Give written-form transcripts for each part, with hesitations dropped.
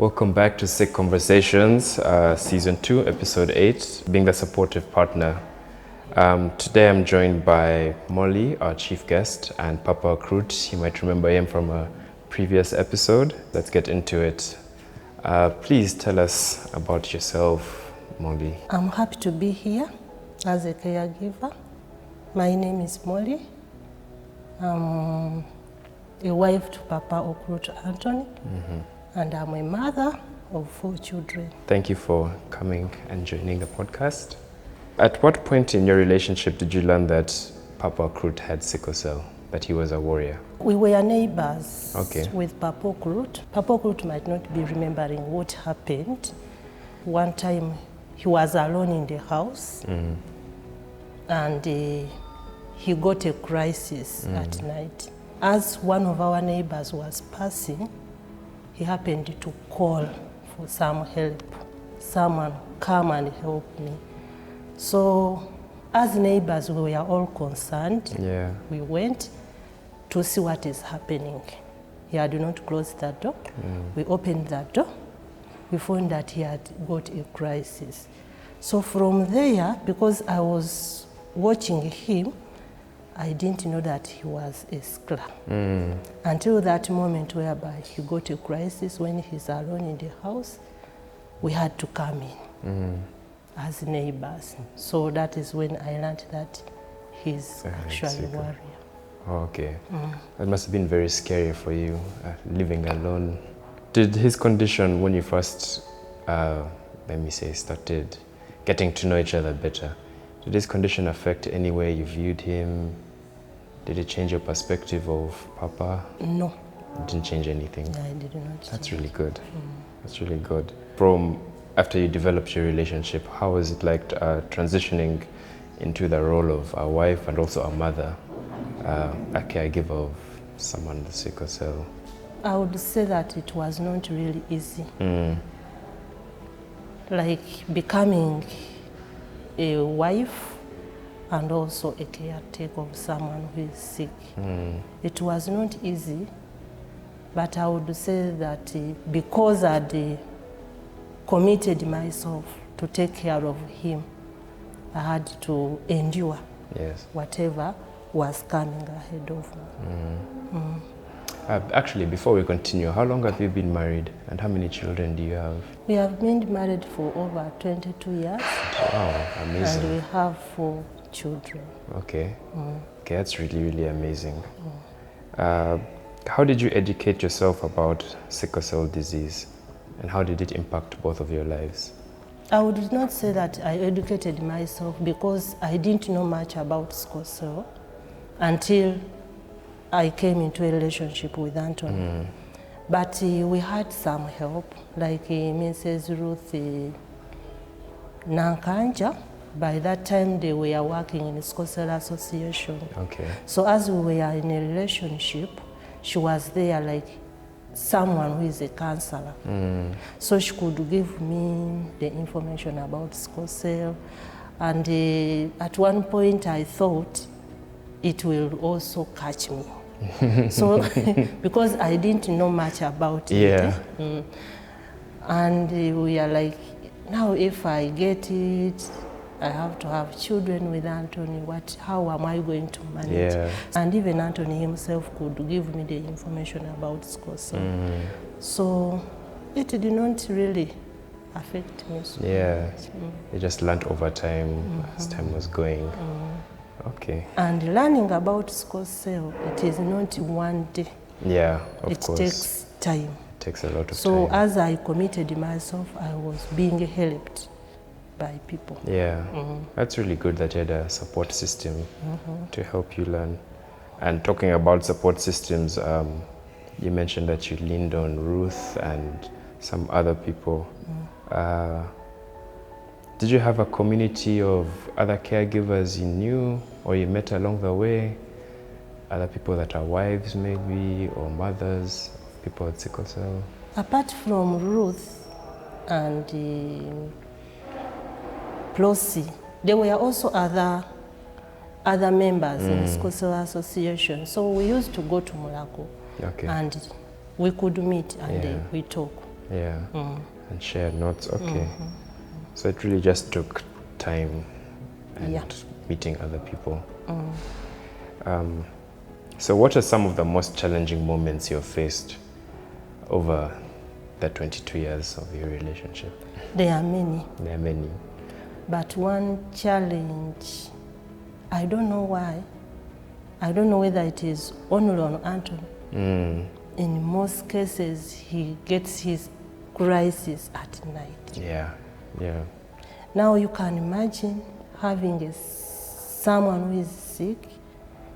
Welcome back to Sick Conversations, Season 2, Episode 8, being the supportive partner. Today I'm joined by Molly, our chief guest, and Papa Okurut. You might remember him from a previous episode. Let's get into it. Please tell us about yourself, Molly. I'm happy to be here as a caregiver. My name is Molly. I'm a wife to Papa Okurut Anthony. And I'm a mother of 4 children. Thank you for coming and joining the podcast. At what point in your relationship did you learn that Papa Okurut had sickle cell, that he was a warrior? We were neighbors with Papa Okurut. Papa Okurut might not be remembering what happened. One time he was alone in the house and he got a crisis at night. As one of our neighbors was passing, he happened to call for some help. Someone come and help me. So as neighbors, we were all concerned. We went to see what is happening. He had not closed the door. We opened the door. We found that he had got a crisis. So from there, because I was watching him, I didn't know that he was a sickler until that moment whereby he got a crisis when he's alone in the house. We had to come in as neighbors. So that is when I learned that he's actually a warrior. Okay. That must have been very scary for you, living alone. Did his condition, when you first, started getting to know each other better, did his condition affect any way you viewed him? Did it change your perspective of Papa? No. It didn't change anything? Yeah, I did not. That's really good. That's really good. From after you developed your relationship, how was it like transitioning into the role of a wife and also a mother, a caregiver of someone with sickle cell? I would say that it was not really easy. Like becoming a wife and also a caretaker of someone who is sick. It was not easy, but I would say that because I committed myself to take care of him, I had to endure whatever was coming ahead of me. Actually, before we continue, how long have you been married and how many children do you have? We have been married for over 22 years. Wow, amazing. And we have 4 children. Okay. Okay, that's really, really amazing. How did you educate yourself about sickle cell disease and how did it impact both of your lives? I would not say that I educated myself because I didn't know much about sickle cell until I came into a relationship with Anthony. But we had some help, like Mrs. Ruth Nankanja. By that time, they were working in the Sickle Cell Association. So as we were in a relationship, she was there like someone who is a counselor. So she could give me the information about sickle cell. And at one point, I thought it will also catch me. So because I didn't know much about it. And we are like, now if I get it, I have to have children with Anthony. How am I going to manage? And even Anthony himself could give me the information about sickle cell. So it did not really affect me. So you just learned over time as time was going. Okay. And learning about sickle cell, it is not one day. Of course. It takes time. It takes a lot of time. So as I committed myself, I was being helped by people. That's really good that you had a support system to help you learn. And talking about support systems, you mentioned that you leaned on Ruth and some other people. Did you have a community of other caregivers you knew or you met along the way? Other people that are wives maybe, or mothers, people with sickle cell? Apart from Ruth and Plossi, there were also other members in the Sickle Cell Association. So we used to go to Morocco and we could meet and we talk. Yeah. And share notes. Okay. So it really just took time and meeting other people. So what are some of the most challenging moments you've faced over the 22 years of your relationship? There are many. There are many. But one challenge, I don't know why. I don't know whether it is only on Anthony. In most cases, he gets his crisis at night. Yeah, yeah. Now you can imagine having someone who is sick,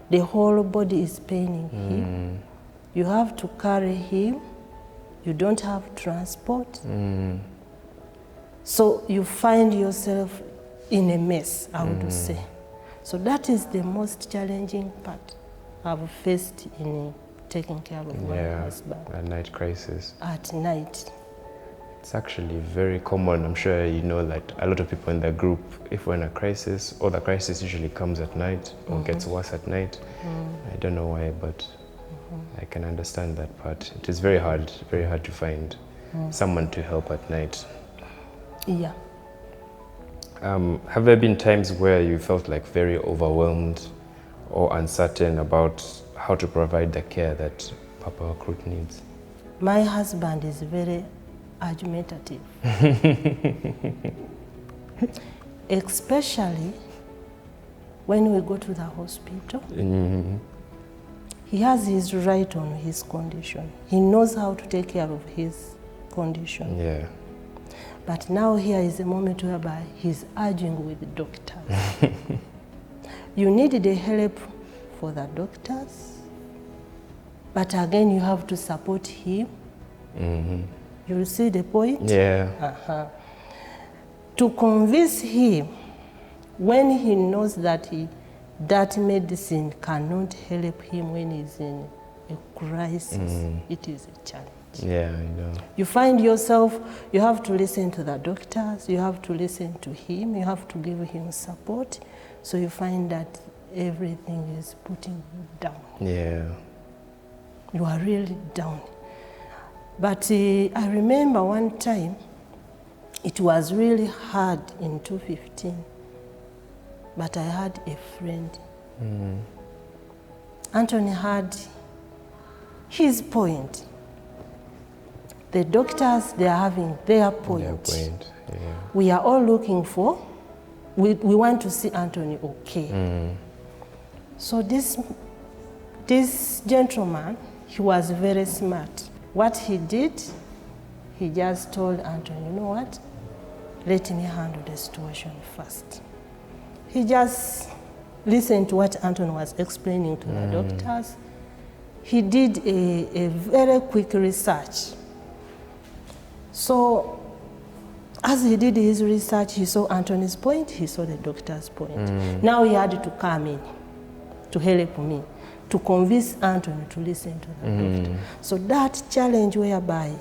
the whole body is paining him. You have to carry him. You don't have transport. So you find yourself in a mess, I would say. So that is the most challenging part I've faced in taking care of my husband. A night crisis. At night. It's actually very common. I'm sure you know that a lot of people in the group, if we're in a crisis, or the crisis usually comes at night or gets worse at night. I don't know why, but I can understand that part. It is very hard to find someone to help at night. Yeah. Have there been times where you felt like very overwhelmed or uncertain about how to provide the care that Papa Okurut needs? My husband is very argumentative. Especially when we go to the hospital. He has his right on his condition. He knows how to take care of his condition. Yeah. But now here is a moment whereby he's arguing with the doctors. You need the help for the doctors, but again you have to support him. You see the point? Yeah. To convince him, when he knows that that medicine cannot help him when he's in a crisis, it is a challenge. Yeah, I know. You find yourself, you have to listen to the doctors, you have to listen to him, you have to give him support. So you find that everything is putting you down. Yeah. You are really down. But I remember one time, it was really hard in 2015, but I had a friend. Anthony had his point. The doctors, they are having their point. Yeah. We are all looking for, we want to see Anthony okay. So this gentleman, he was very smart. What he did, he just told Anthony, you know what? Let me handle the situation first. He just listened to what Anthony was explaining to the doctors. He did a very quick research. So, as he did his research, he saw Anthony's point, he saw the doctor's point. Now he had to come in to help me, to convince Anthony to listen to the doctor. So that challenge whereby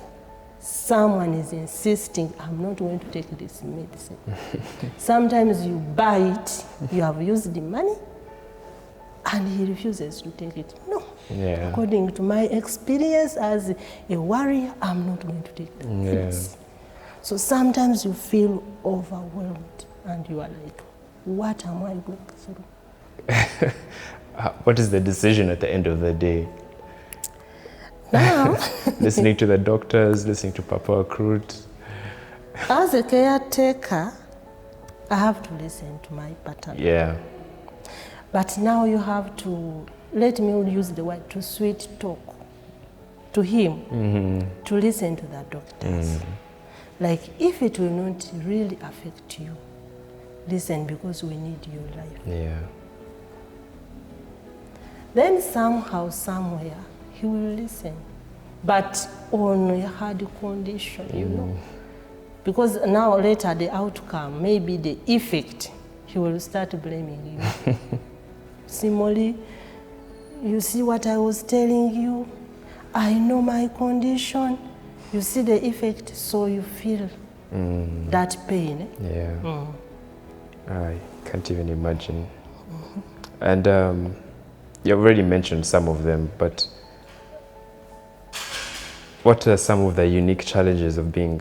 someone is insisting, I'm not going to take this medicine. Sometimes you buy it, you have used the money, and he refuses to take it. No. Yeah. According to my experience as a warrior, I'm not going to take the medicine. So sometimes you feel overwhelmed and you are like, what am I going through? What is the decision at the end of the day? Now, listening to the doctors, listening to Papa Okurut. As a caretaker, I have to listen to my partner. Yeah. But now you have to, let me use the word, to sweet talk to him, to listen to the doctors. Like, if it will not really affect you, listen, because we need your life. Yeah. Then somehow, somewhere, he will listen. But on a hard condition, you know. Because now later the outcome, maybe the effect, he will start blaming you. See, Molly, you see what I was telling you? I know my condition. You see the effect, so you feel that pain. Yeah. I can't even imagine. And you already mentioned some of them, but What are some of the unique challenges of being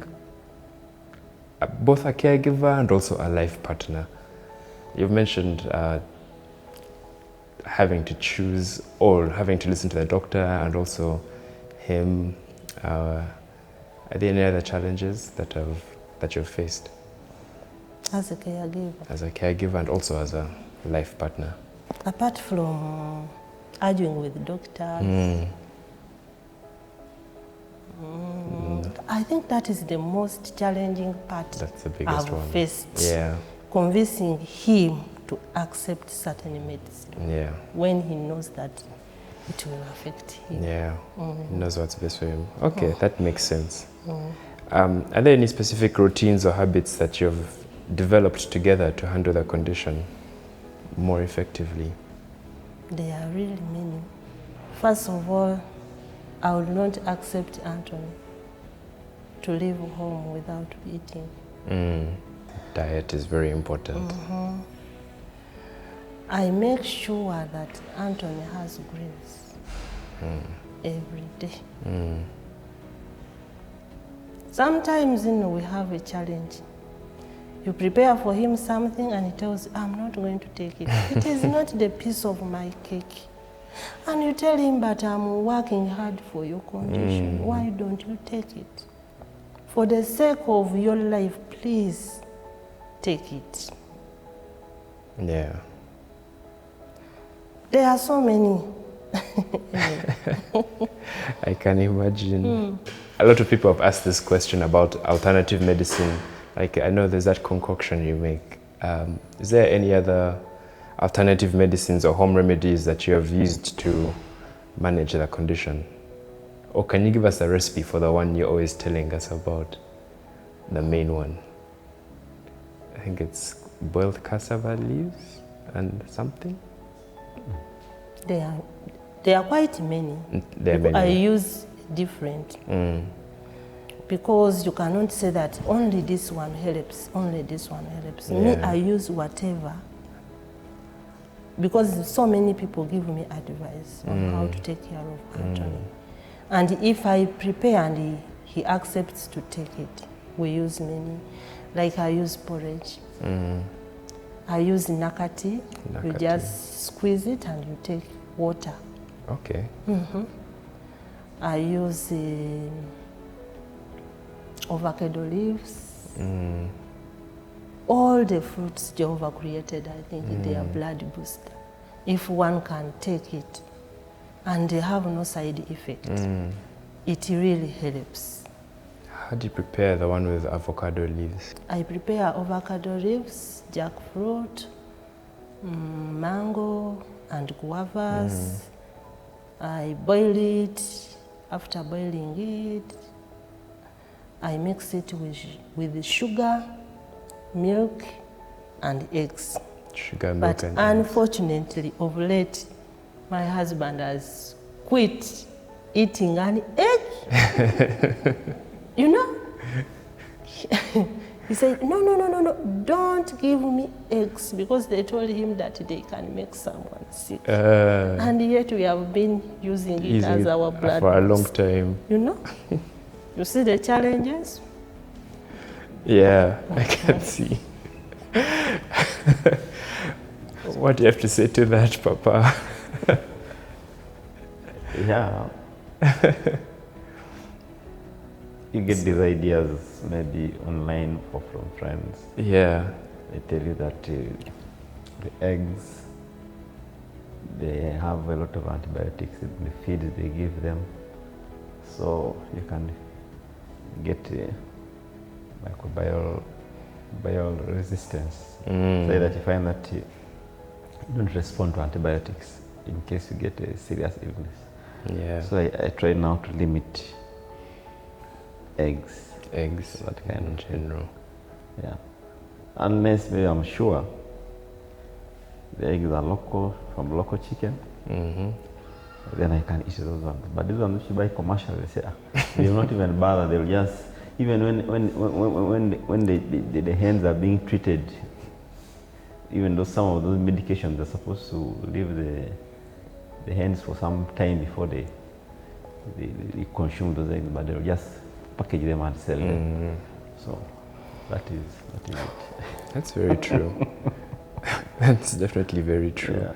both a caregiver and also a life partner? You've mentioned having to choose or having to listen to the doctor and also him. Are there any other challenges that you've faced? As a caregiver? As a caregiver and also as a life partner? Apart from arguing with doctors, I think that is the most challenging part. That's the biggest one. I've faced. Yeah. Convincing him to accept certain medicine. Yeah. When he knows that it will affect him. Yeah. He knows what's best for him. Okay, that makes sense. Are there any specific routines or habits that you've developed together to handle the condition more effectively? There are really many. First of all, I would not accept Anthony to leave home without eating. Diet is very important. I make sure that Anthony has greens every day. Sometimes, we have a challenge. You prepare for him something and he tells you, I'm not going to take it. It is not the piece of my cake. And you tell him, but I'm working hard for your condition. Why don't you take it? For the sake of your life, please take it. Yeah. There are so many. I can imagine. A lot of people have asked this question about alternative medicine. Like, I know there's that concoction you make. Is there any other alternative medicines or home remedies that you have used to manage the condition? Or can you give us a recipe for the one you're always telling us about, the main one? I think it's boiled cassava leaves and something? There are quite many. There are many. I use different. Because you cannot say that only this one helps, only this one helps. Yeah. Me, I use whatever. Because so many people give me advice on how to take care of Anthony. And if I prepare and he accepts to take it, we use many. Like I use porridge. I use nakati. You just squeeze it and you take water. Okay. I use avocado leaves. All the fruits Jehovah created, I think they are blood booster. If one can take it and they have no side effect, it really helps. How do you prepare the one with avocado leaves? I prepare avocado leaves, jackfruit, mango and guavas. I boil it. After boiling it, I mix it with sugar, milk, and eggs. Sugar, milk, but and unfortunately, of late, my husband has quit eating an egg. You know? He said, no, don't give me eggs, because they told him that they can make someone sick. And yet we have been using it as our blood for a long time. You know? You see the challenges? Yeah, I can see. What do you have to say to that, Papa? Yeah. You get these ideas maybe online or from friends. Yeah. They tell you that the eggs, they have a lot of antibiotics in the feed they give them. So you can get microbial resistance. Say that you find that you don't respond to antibiotics in case you get a serious illness. Yeah. So I try now to limit eggs. That kind in general. Yeah. Unless maybe I'm sure the eggs are local, from local chicken, then I can eat those ones. But these ones, if you buy commercial, they say, they will not even bother. They'll just, even when the hens are being treated, even though some of those medications are supposed to leave the hens for some time before they they consume those eggs, but they'll just package them and sell them. So that is it. That's very true. That's definitely very true.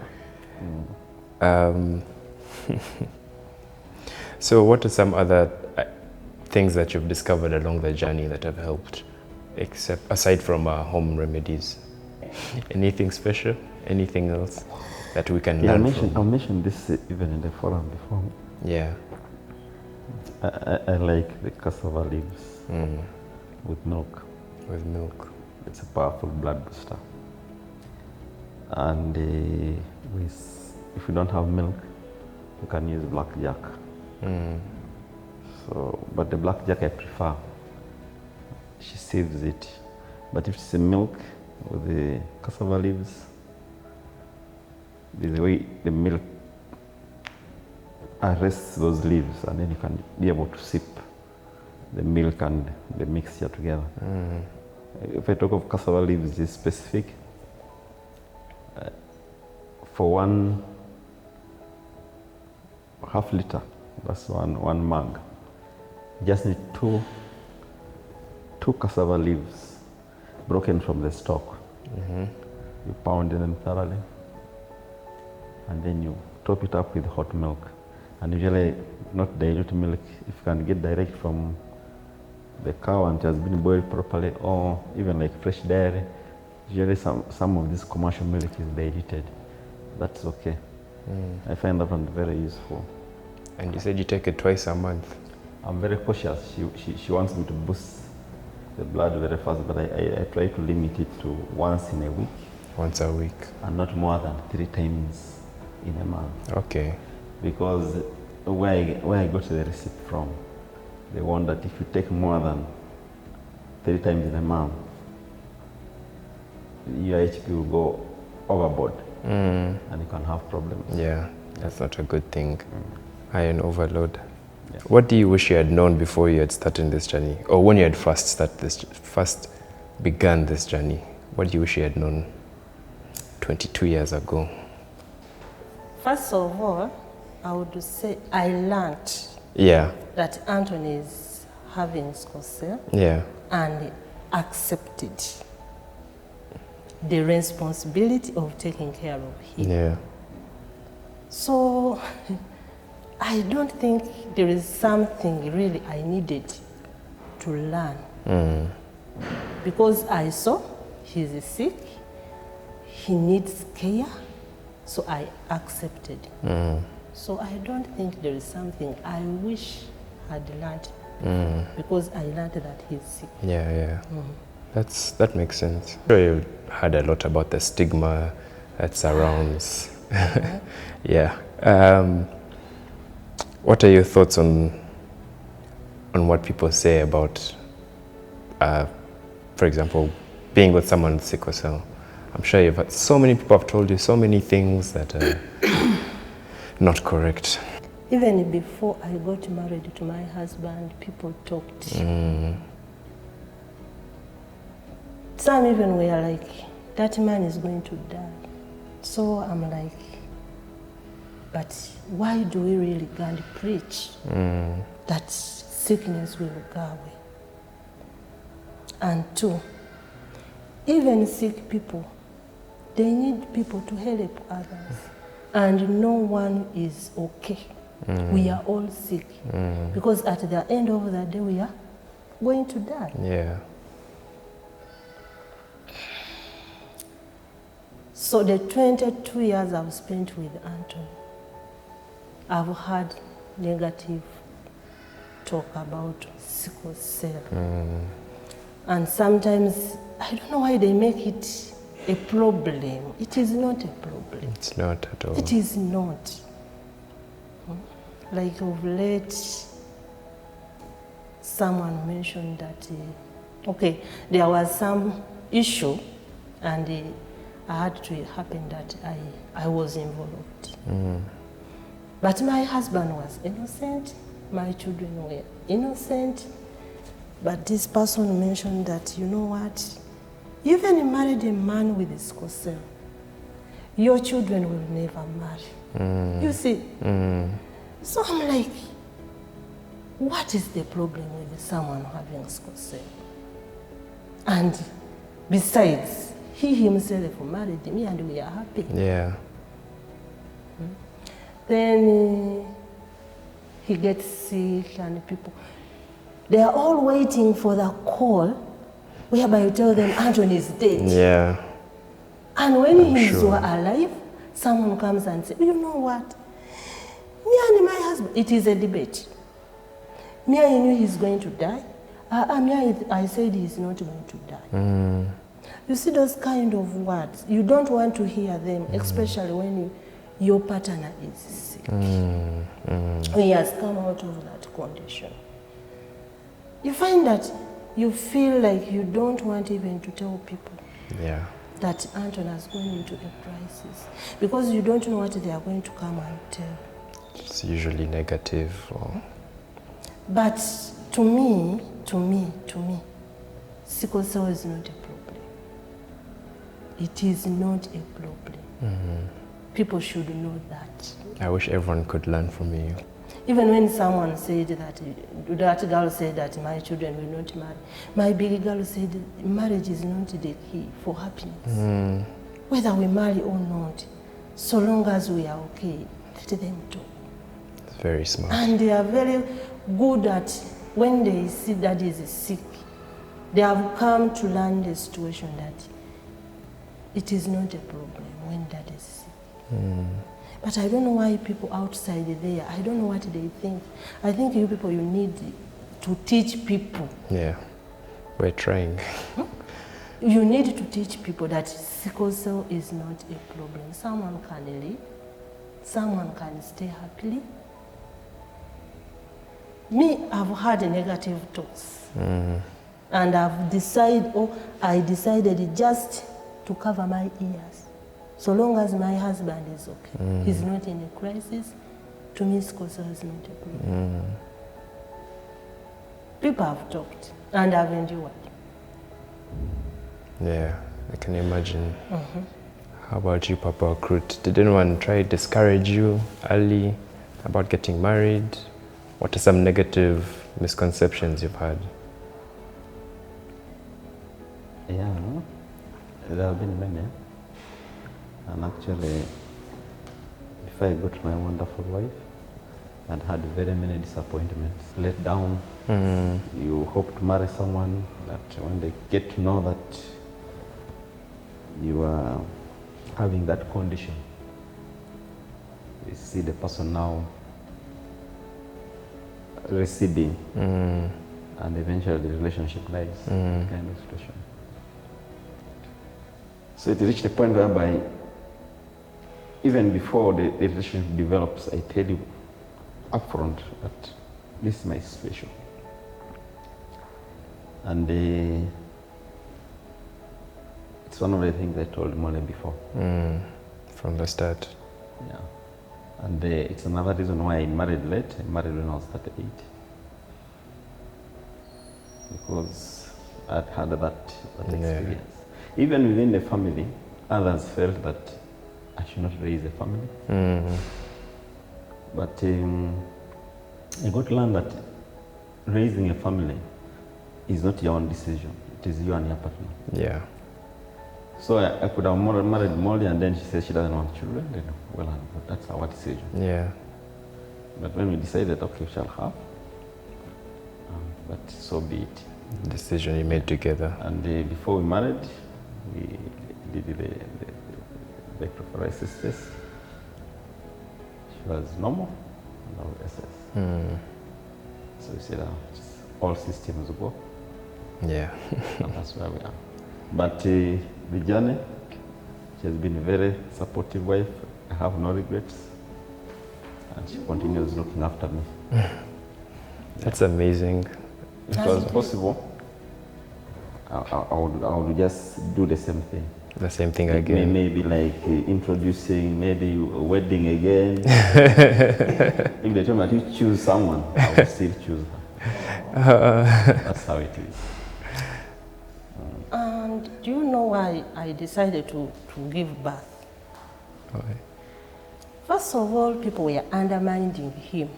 Yeah. So what are some other things that you've discovered along the journey that have helped, aside from home remedies? Anything special? Anything else that we can learn from? I mentioned this even in the forum before. Yeah. I like the cassava leaves with milk. With milk. It's a powerful blood booster. And if you don't have milk, you can use blackjack. So, but the blackjack I prefer. She saves it. But if it's a milk with the cassava leaves, the way the milk arrests those leaves, and then you can be able to sip the milk and the mixture together. If I talk of cassava leaves, it's specific. For 1 half liter, that's one mug, you just need two cassava leaves broken from the stalk. You pound them thoroughly, and then you top it up with hot milk. And usually not dilute milk. If you can get direct from the cow and it has been boiled properly, or even like fresh dairy, usually some of this commercial milk is diluted. That's okay. I find that one very useful. And you said you take it twice a month. I'm very cautious. She wants me to boost the blood very fast, but I try to limit it to once in a week. Once a week. And not more than 3 times in a month. Okay. Because where I got the receipt from, they want that if you take more than 3 times in a month, your HP will go overboard and you can have problems. Yeah, that's not a good thing. Iron overload. Yeah. What do you wish you had known before you had started this journey, or when you had first begun this journey? What do you wish you had known 22 years ago? First of all, I would say I learned that Anthony is having sickle cell and accepted the responsibility of taking care of him. Yeah. So I don't think there is something really I needed to learn. Because I saw he's sick, he needs care, so I accepted. So I don't think there is something I wish I'd learned because I learned that he's sick. Yeah. That makes sense. I'm sure you heard a lot about the stigma that surrounds. Yeah. What are your thoughts on what people say about, for example, being with someone with sickle cell? I'm sure you've had so many people have told you so many things that are not correct. Even before I got married to my husband, people talked. Some even were like, that man is going to die. So I'm like, but why do we really God preach that sickness will go away? And 2, even sick people, they need people to help others. And no one is okay. We are all sick. Because at the end of the day, we are going to die. Yeah. So the 22 years I've spent with Anthony, I've had negative talk about sickle cell. And sometimes, I don't know why they make it a problem. It is not a problem. It's not at all. It is not. Like of late, someone mentioned that, okay, there was some issue and I had to happen that I was involved. But my husband was innocent, my children were innocent, but this person mentioned that, you know what, even you married a man with a sickle cell, your children will never marry. You see? So I'm like, what is the problem with someone having sickle cell? And besides, he himself married me and we are happy. Yeah. Then he gets sick and people, they are all waiting for the call whereby you tell them Anthony is dead. Yeah. And when I'm he's sure. alive, someone comes and says, you know what? Me and my husband, it is a debate. Me, I knew he's going to die. I said he's not going to die. You see those kind of words, you don't want to hear them, especially when your partner is sick. When he has come out of that condition. You find that you feel like you don't want even to tell people Yeah. that Anton has gone into a crisis because you don't know what they are going to come and tell. It's usually negative. Or... But to me, sickle cell is not a problem. It is not a problem. People should know that. I wish everyone could learn from you. Even when someone said that girl said that my children will not marry, my big girl said marriage is not the key for happiness. Whether we marry or not, so long as we are okay, let them talk. It's very smart. And they are very good at when they see that is sick, they have come to learn the situation that it is not a problem when dad is sick. But I don't know why people outside there, I don't know what they think. I think you people, you need to teach people. Yeah, we're trying. You need to teach people that sickle cell is not a problem. Someone can live, someone can stay happily. Me, I've had negative talks. And I decided just to cover my ears. So long as my husband is okay, he's not in a crisis, to me sickle cell is not a problem. People have talked and have endured. Yeah, I can imagine. How about you, Papa Okurut? Did anyone try to discourage you early about getting married? What are some negative misconceptions you've had? Yeah, there have been many. And actually, before I got my wonderful wife, I'd had very many disappointments. Let down. You hope to marry someone that when they get to know that you are having that condition, you see the person now receding, and eventually the relationship dies. Kind of situation. So it reached a point whereby even before the relationship develops, I tell you upfront that this is my situation. And it's one of the things I told Molly before. From the start. Yeah. And it's another reason why I married late. I married when I was 38. Because I'd had that experience. Even within the family, others felt that I should not raise a family. But I got to learn that raising a family is not your own decision. It is you and your partner. Yeah. So I could have married Molly and then she says she doesn't want children. Then, well, that's our decision. Yeah. But when we decided, okay, we shall have, but so be it. Decision you made together. And before we married, we did the electrophoresis test. She was normal, no SS. So we said, all systems go. Yeah. And that's where we are. But the journey, she has been a very supportive wife. I have no regrets. And she continues looking after me. That's amazing. If it was possible, I would just do the same thing. The same thing again. Maybe like introducing, maybe a wedding again. If they told me to choose someone, I would still choose her. That's how it is. And do you know why I decided to give birth? Okay. First of all, people were undermining him.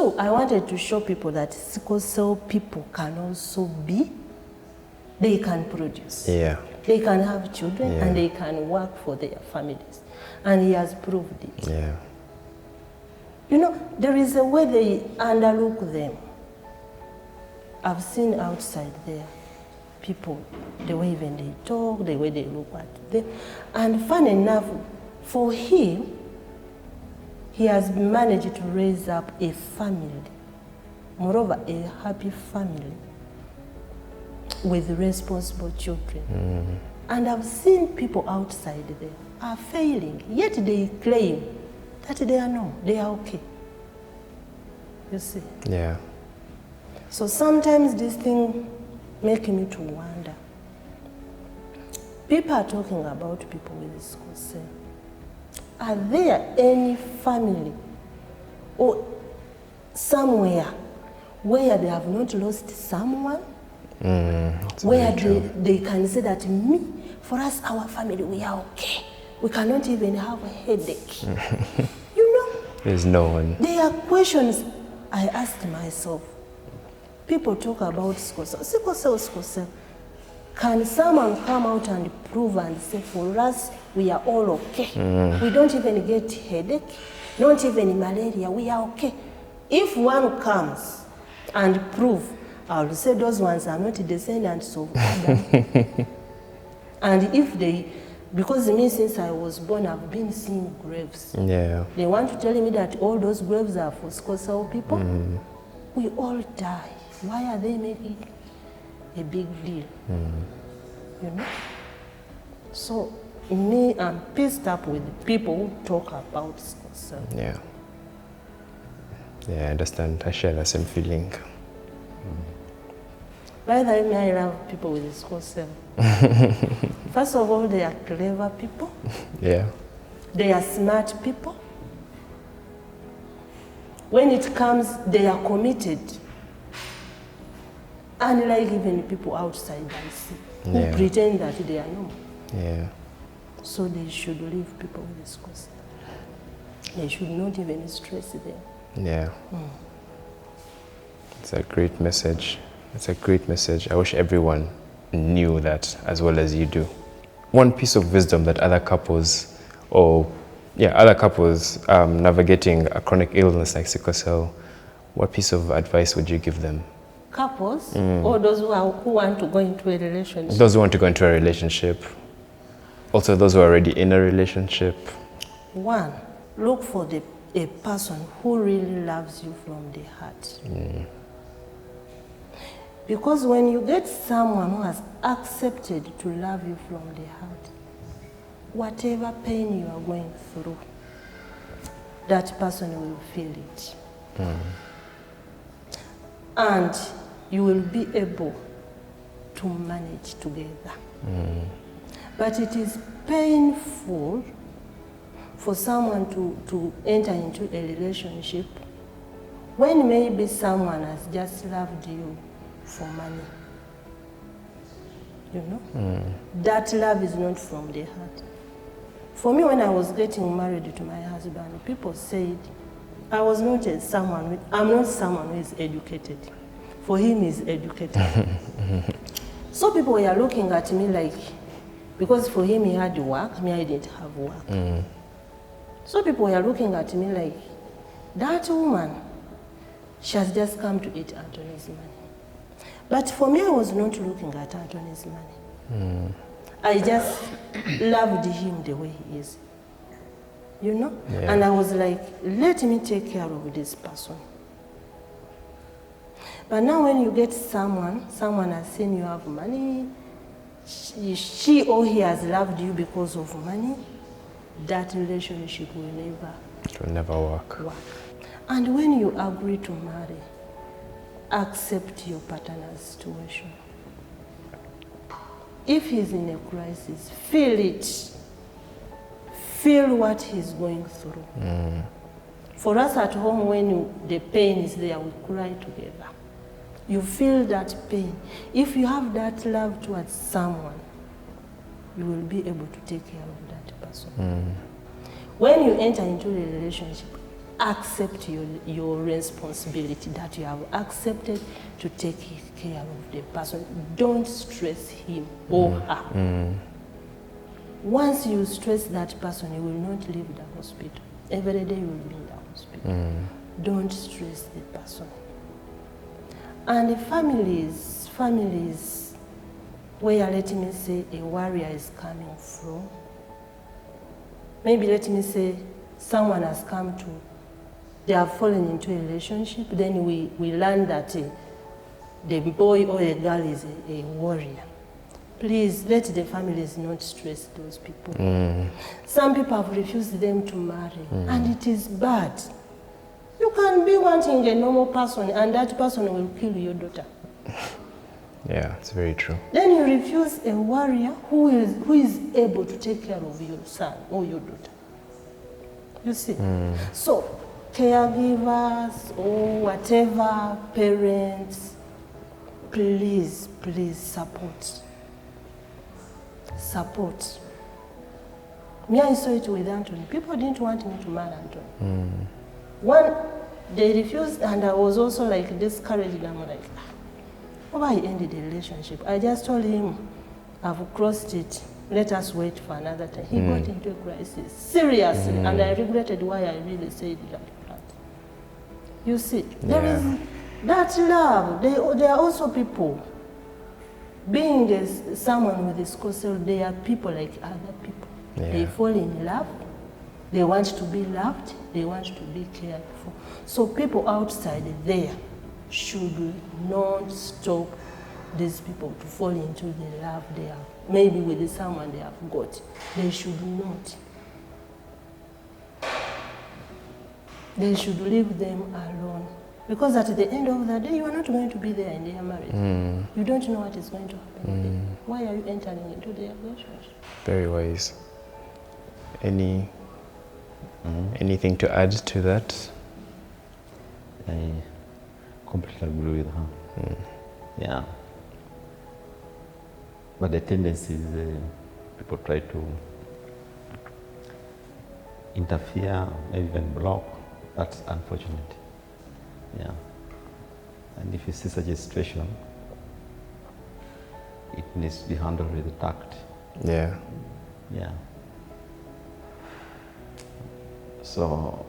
Two, I wanted to show people that sickle cell people can also be, they can produce. Yeah. They can have children, Yeah. and they can work for their families. And he has proved it. Yeah. You know, there is a way they underlook them. I've seen outside there people, the way even they talk, the way they look at them. And fun enough, for him, he has managed to raise up a family, moreover, a happy family with responsible children. And I've seen people outside there are failing, yet they claim that they are okay. You see? Yeah. So sometimes this thing makes me to wonder. People are talking about people with sickle cell. Are there any family or somewhere where they have not lost someone? Where they can say that for us, our family, we are okay. We cannot even have a headache. You know? There's no one. There are questions I asked myself. People talk about sickle cell. Sickle cell. Can someone come out and prove and say, for us, we are all okay? We don't even get headache, not even malaria, we are okay. If one comes and prove, I'll say those ones are not descendants of Adam. And if they, because me since I was born, I've been seeing graves. Yeah. They want to tell me that all those graves are for sickle cell people. We all die. Why are they making a big deal? You know? So me, I'm pissed up with people who talk about sickle cell. Yeah. Yeah, I understand. I share the same feeling. By the way, I love people with sickle cell. First of all, they are clever people. Yeah. They are smart people. When it comes, they are committed. Unlike even people outside I see, who pretend that they are normal. Yeah. So they should leave people with sickle cell. They should not even stress them. Yeah. It's a great message. It's a great message. I wish everyone knew that as well as you do. One piece of wisdom that other couples, navigating a chronic illness like sickle cell, what piece of advice would you give them? Couples, or those who want to go into a relationship? Those who want to go into a relationship. Also those who are already in a relationship. One, look for a person who really loves you from the heart. Because when you get someone who has accepted to love you from the heart, whatever pain you are going through, that person will feel it. And you will be able to manage together. But it is painful for someone to enter into a relationship when maybe someone has just loved you for money. You know? That love is not from the heart. For me, when I was getting married to my husband, people said I was not I'm not someone who is educated. For him, he's educated. So people were looking at me like, because for him he had work, me I didn't have work. So people were looking at me like, that woman, she has just come to eat Anthony's money. But for me, I was not looking at Anthony's money. I just loved him the way he is. You know? Yeah. And I was like, let me take care of this person. But now when you get someone has seen you have money, she or he has loved you because of money, that relationship will never work. And when you agree to marry, accept your partner's situation. If he's in a crisis, feel it. Feel what he's going through. For us at home, when the pain is there, we cry together. You feel that pain. If you have that love towards someone, you will be able to take care of that person. When you enter into a relationship, accept your responsibility, that you have accepted to take care of the person. Don't stress him or her. Once you stress that person, you will not leave the hospital. Every day you will be in the hospital. Don't stress the person. And the families where, let me say, a warrior is coming from, maybe let me say someone has come to, they have fallen into a relationship, then we learn that the boy or the girl is a warrior. Please let the families not stress those people. Some people have refused them to marry, and it is bad. You can be wanting a normal person, and that person will kill your daughter. Yeah, it's very true. Then you refuse a warrior who is able to take care of your son or your daughter. You see? So, caregivers or whatever, parents, please support. Support. Me, I saw it with Anthony. People didn't want me to marry Anthony. One, they refused, and I was also like discouraged. I'm like, why I ended the relationship? I just told him, I've crossed it. Let us wait for another time. He got into a crisis, seriously, and I regretted why I really said that. You see, there is that love. There are also people. Being someone with a sickle cell, they are people like other people. Yeah. They fall in love. They want to be loved. They want to be cared for. So people outside there should not stop these people to fall into the love they have, maybe with someone they have got. They should not. They should leave them alone. Because at the end of the day, you are not going to be there in their marriage. You don't know what is going to happen. Why are you entering into their relationship? Very wise. Anything to add to that? I completely agree with her. Yeah. But the tendency is people try to interfere, maybe even block. That's unfortunate. Yeah. And if you see such a situation, it needs to be handled with tact. Yeah. Yeah. So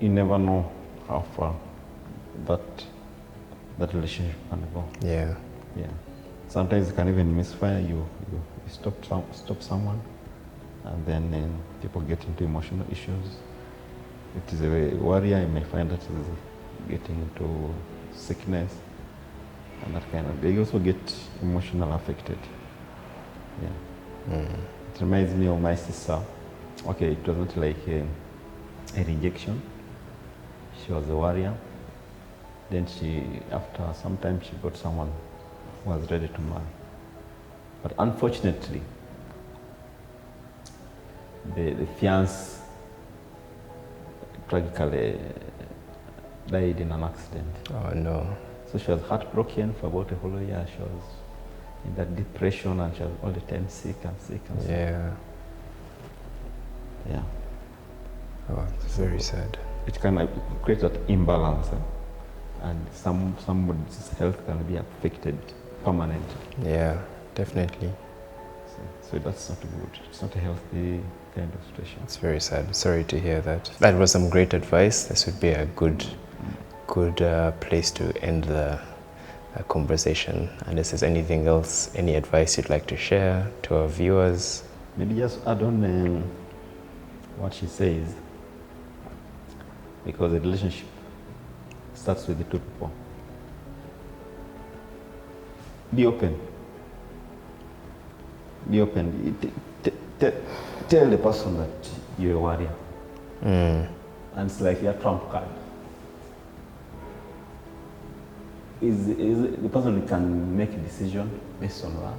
you never know how far that relationship can go. Yeah. Yeah. Sometimes it can even misfire. You stop someone, and then people get into emotional issues. It is a warrior. You may find that is getting into sickness and that kind of. They also get emotional affected. Yeah. It reminds me of my sister. Okay, it wasn't like a rejection. She was a warrior. Then after some time, she got someone who was ready to marry. But unfortunately, the fiancé tragically died in an accident. Oh no. So she was heartbroken for about a whole year. She was in that depression, and she was all the time sick and sick and sick. Yeah. Yeah. Oh, it's very sad. It can create that imbalance, and somebody's health can be affected permanently. Yeah, definitely. So that's not good. It's not a healthy kind of situation. It's very sad. Sorry to hear that. That was some great advice. This would be a good place to end the conversation. Unless there's anything else, any advice you'd like to share to our viewers? Maybe just add on what she says, because the relationship starts with the two people. Be open. Be open. Tell the person that you're a warrior. And it's like your trump card. Is the person who can make a decision based on that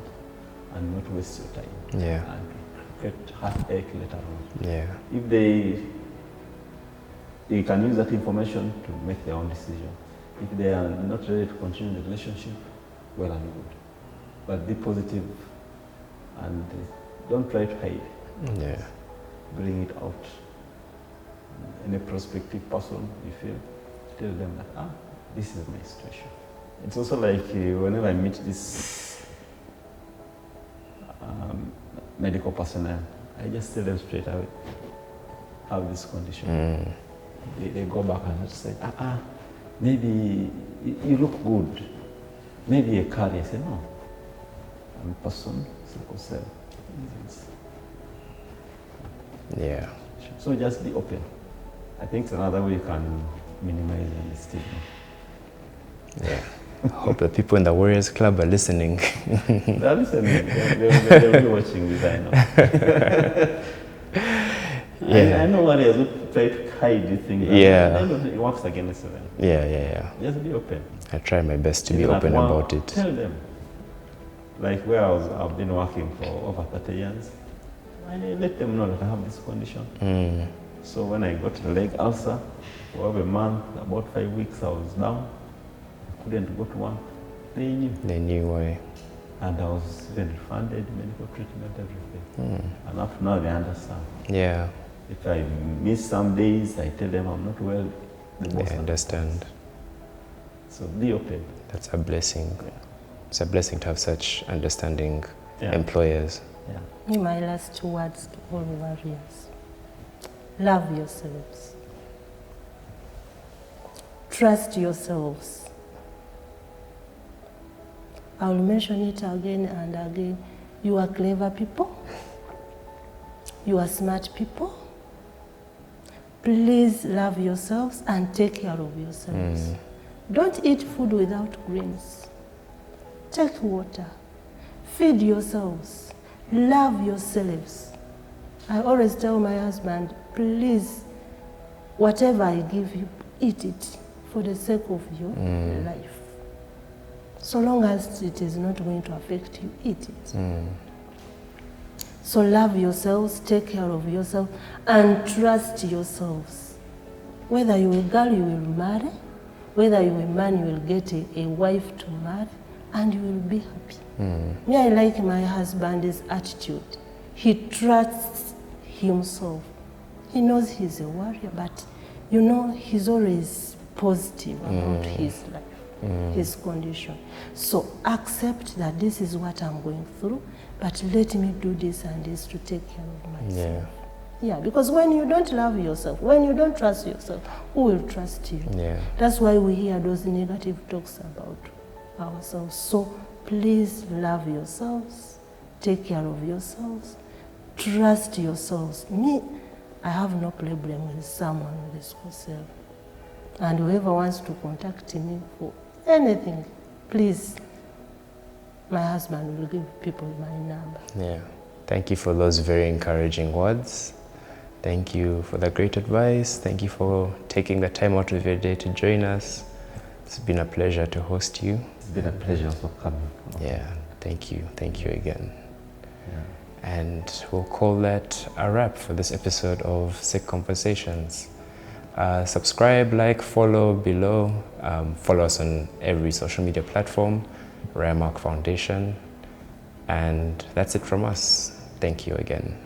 and not waste your time. Yeah. And get heartache later on. Yeah. If they can use that information to make their own decision. If they are not ready to continue the relationship, well and good. But be positive and don't try to hide. Yeah. bring it out. Any prospective person, you feel, tell them that, this is my situation. It's also like whenever I meet this medical personnel, I just tell them straight away, I have this condition. They go back and say, maybe you look good. Maybe a carrier. I say, no, I'm a person, sickle cell disease. Yeah. So just be open. I think it's another way you can minimize the stigma. Yeah. I hope the people in the Warriors Club are listening. They're listening. They'll be watching this, I know. Yeah. I know Warriors who try to hide the thing. Yeah. It works against them. Yeah. Just be open. I try my best to be Even open at about work, it. Tell them. Like I've been working for over 30 years. I let them know that I have this condition. So when I got a leg ulcer, for over a month, about 5 weeks, I was down. I couldn't go to work. They knew. They knew why. And I was even funded, medical treatment, everything. And up to now, they understand. Yeah. If I miss some days, I tell them I'm not well. They understand. So be open. That's a blessing. Yeah. It's a blessing to have such understanding Yeah. employers. Yeah. My last words to all warriors. Love yourselves. Trust yourselves. I will mention it again and again. You are clever people. You are smart people. Please love yourselves and take care of yourselves. Don't eat food without greens. Take water. Feed yourselves. Love yourselves. I always tell my husband, please, whatever I give you, eat it for the sake of your life. So long as it is not going to affect you, eat it. So love yourselves, take care of yourself, and trust yourselves. Whether you are a girl, you will marry. Whether you are a man, you will get a wife to marry, and you will be happy. Me, I like my husband's attitude. He trusts himself. He knows he's a warrior, but you know, he's always positive about his life, his condition. So accept that this is what I'm going through, but let me do this and this to take care of myself. Yeah, because when you don't love yourself, when you don't trust yourself, who will trust you? Yeah. That's why we hear those negative talks about ourselves. So please love yourselves, take care of yourselves, trust yourselves. Me, I have no problem with someone with sickle cell. And whoever wants to contact me for anything, please, my husband will give people my number. Yeah. Thank you for those very encouraging words. Thank you for the great advice. Thank you for taking the time out of your day to join us. It's been a pleasure to host you. It's been a pleasure also coming. Yeah, thank you. Thank you again. Yeah. And we'll call that a wrap for this episode of Sick Conversations. Subscribe, like, follow below. Follow us on every social media platform, Raremark Foundation. And that's it from us. Thank you again.